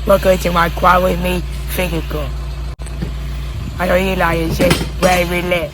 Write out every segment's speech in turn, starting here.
Welcome to my quad with me finger girl. I know you like it, shit, very lit.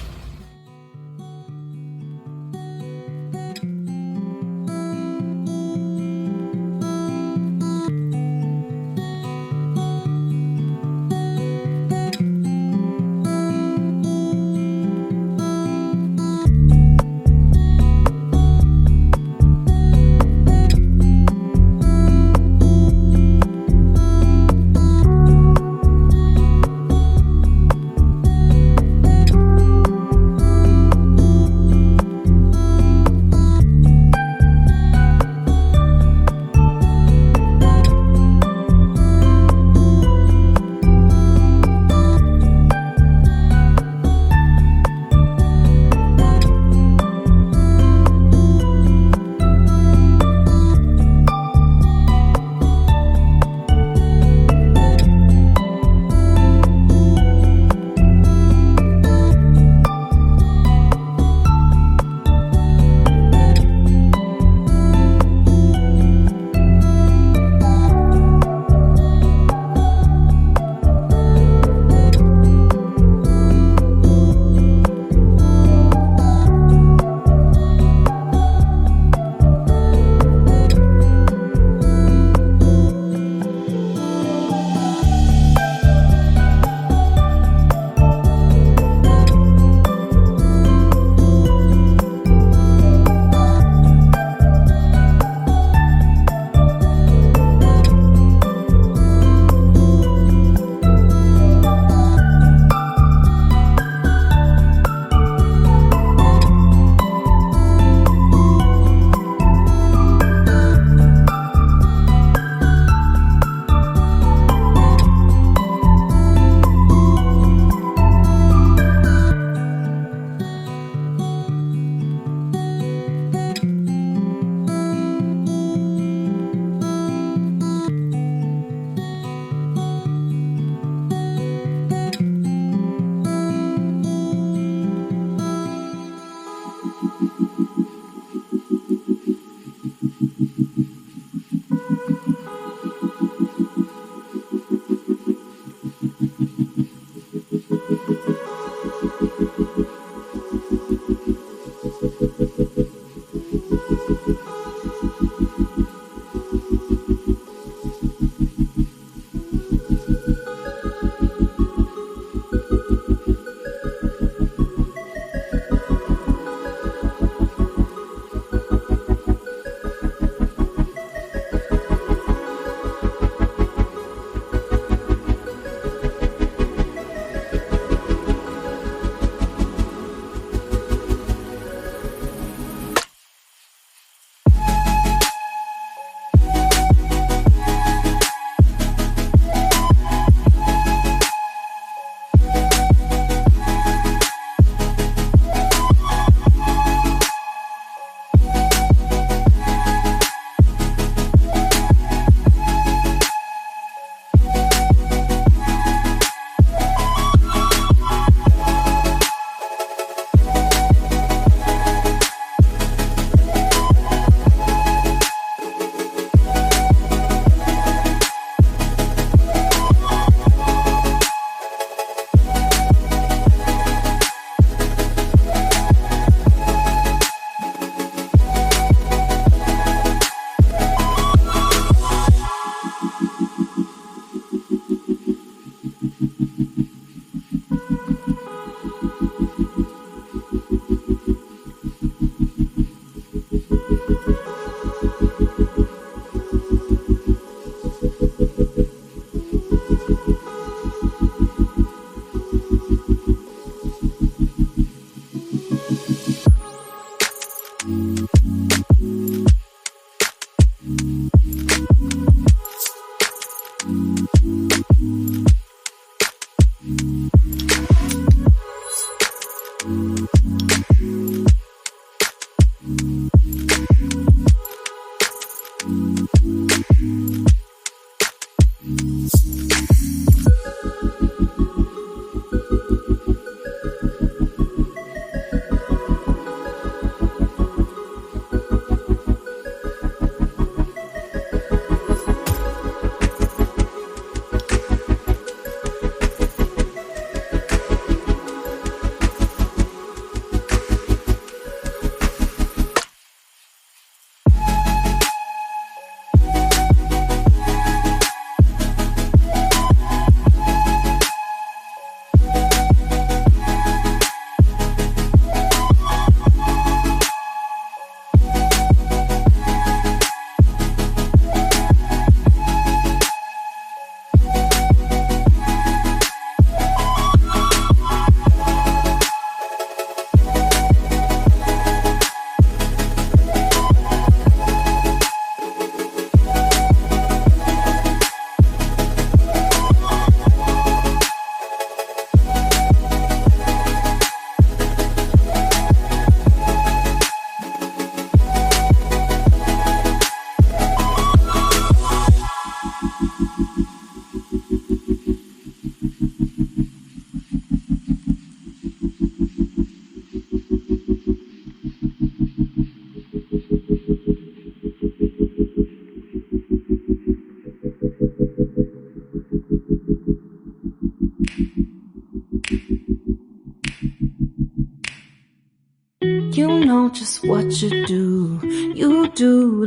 You know just what you do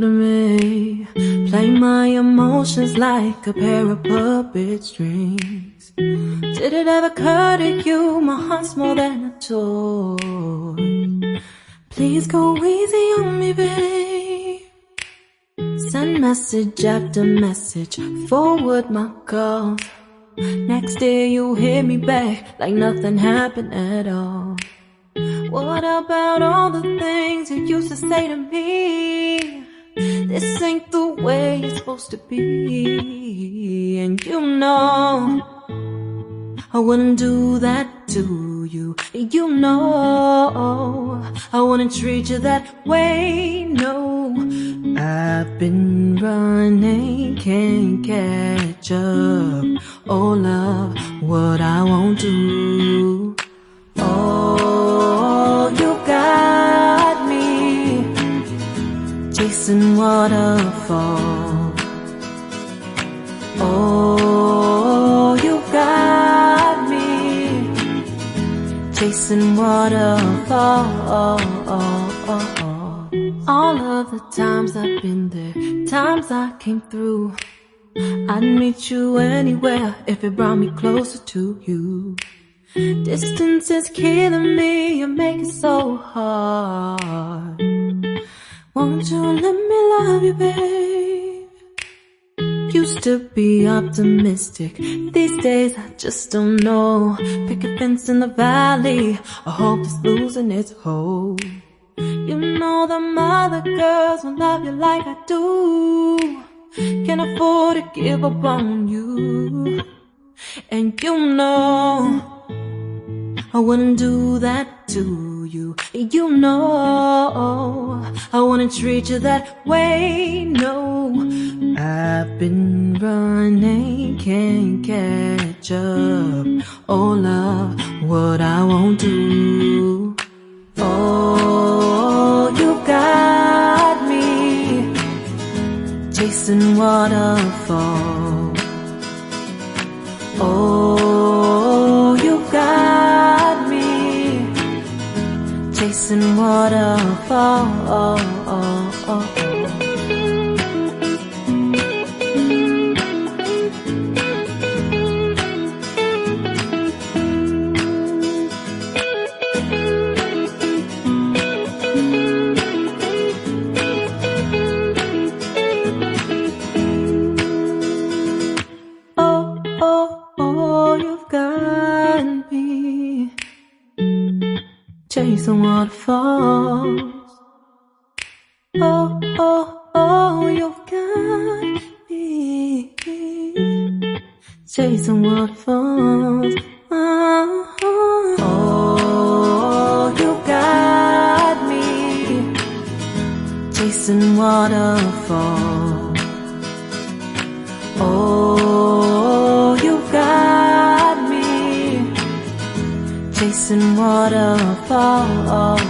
to me. Play my emotions like a pair of puppet strings. Did it ever occur to you my heart's more than a toy? Please go easy on me, babe. Send message after message, forward my calls. Next day you hit me back like nothing happened at all. What about all the things you used to say to me? This ain't the way it's supposed to be. And you know I wouldn't do that to you. You know I wouldn't treat you that way, no. I've been running, can't catch up. Oh love, what I won't do. Oh, you got me chasing waterfalls. Oh, you got me chasing waterfalls. All of the times I've been there, times I came through, I'd meet you anywhere if it brought me closer to you. Distance is killing me, you make it so hard. Won't you let me love you, babe? Used to be optimistic, these days I just don't know. Pick a fence in the valley, I hope it's losing its hold. You know them other girls won't love you like I do. Can't afford to give up on you. And you know I wouldn't do that to you. You know I wouldn't treat you that way, no. I've been running, can't catch up. Oh love, what I won't do. Oh, you got me chasing waterfalls. Oh, you got me chasing waterfalls. Chasing waterfalls. Oh, oh, oh, you've got me chasing waterfalls. Oh, oh, you got me chasing waterfalls. Oh, you got me chasing waterfalls.